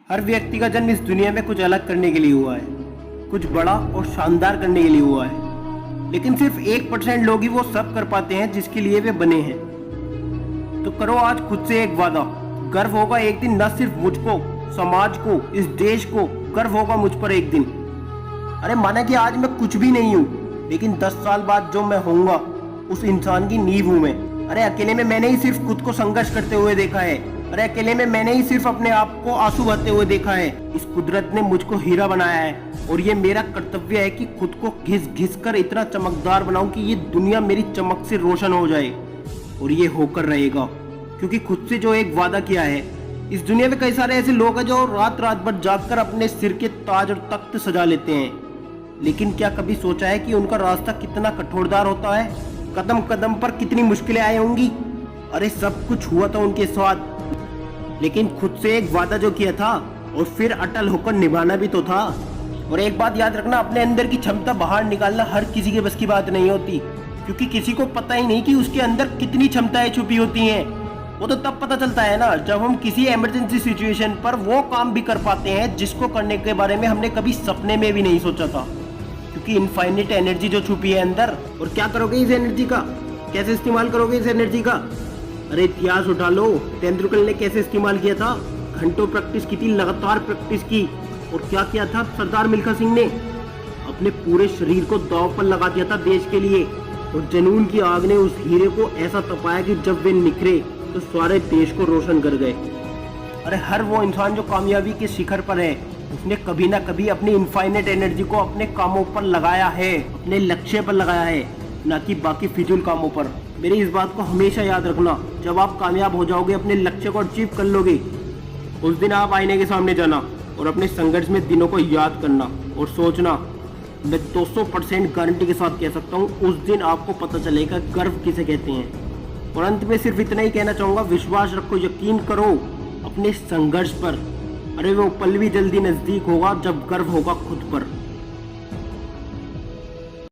हर व्यक्ति का जन्म इस दुनिया में कुछ अलग करने के लिए हुआ है, कुछ बड़ा और शानदार करने के लिए हुआ है। लेकिन सिर्फ 1% लोग ही वो सब कर पाते हैं जिसके लिए वे बने हैं। तो करो आज खुद से एक वादा, गर्व होगा एक दिन न सिर्फ मुझको, समाज को, इस देश को, गर्व होगा मुझ पर एक दिन। अरे माना कि आज मैं कुछ भी नहीं हूँ, लेकिन 10 साल बाद जो मैं होऊंगा उस इंसान की नींव हूँ मैं। अरे अकेले में मैंने ही सिर्फ खुद को संघर्ष करते हुए देखा है। अरे अकेले में मैंने ही सिर्फ अपने आप को आंसू बहाते हुए देखा है। इस कुदरत ने मुझको हीरा बनाया है और ये मेरा कर्तव्य है कि खुद को घिस घिस कर इतना चमकदार बनाऊं कि ये दुनिया मेरी चमक से रोशन हो जाए। और ये होकर रहेगा, क्योंकि खुद से जो एक वादा किया है। इस दुनिया में कई सारे ऐसे लोग हैं जो रात रात भर जागकर अपने सिर के ताज और तख्त सजा लेते हैं, लेकिन क्या कभी सोचा है कि उनका रास्ता कितना कठोरदार होता है? कदम कदम पर कितनी मुश्किलें आई होंगी। अरे सब कुछ हुआ था उनके साथ, लेकिन खुद से एक वादा जो किया था और फिर अटल होकर निभाना भी तो था। और एक बात याद रखना, अपने अंदर की क्षमता बाहर निकालना हर किसी के बस की बात नहीं होती, क्योंकि किसी को पता ही नहीं कि उसके अंदर कितनी क्षमताएं छुपी होती हैं। वो तो तब पता चलता है ना, जब हम किसी इमरजेंसी सिचुएशन पर वो काम भी कर पाते हैं जिसको करने के बारे में हमने कभी सपने में भी नहीं सोचा था। क्योंकि इनफाइनाइट एनर्जी जो छुपी है अंदर। और क्या करोगे इस एनर्जी का? कैसे इस्तेमाल करोगे इस एनर्जी का? अरे इतिहास उठा लो, तेंदुलकर ने कैसे इस्तेमाल किया था? घंटों प्रैक्टिस की थी, लगातार प्रैक्टिस की। और क्या किया था सरदार मिल्खा सिंह ने? अपने पूरे शरीर को दांव पर लगा दिया था देश के लिए। और जुनून की आग ने उस हीरे को ऐसा तपाया कि जब वे निखरे तो सारे देश को रोशन कर गए। अरे हर वो इंसान जो कामयाबी के शिखर पर है, उसने कभी ना कभी अपनी इनफाइनाइट एनर्जी को अपने कामों पर लगाया है, अपने लक्ष्य पर लगाया है, ना कि बाकी फिजूल कामों पर। मेरी इस बात को हमेशा याद रखना, जब आप कामयाब हो जाओगे, अपने लक्ष्य को अचीव कर लोगे, उस दिन आप आईने के सामने जाना और अपने संघर्ष में दिनों को याद करना और सोचना। मैं 200% गारंटी के साथ कह सकता हूँ, उस दिन आपको पता चलेगा गर्व किसे कहते हैं। और अंत में सिर्फ इतना ही कहना चाहूँगा, विश्वास रखो, यकीन करो अपने संघर्ष पर। अरे वो पल भी जल्दी नज़दीक होगा जब गर्व होगा खुद पर।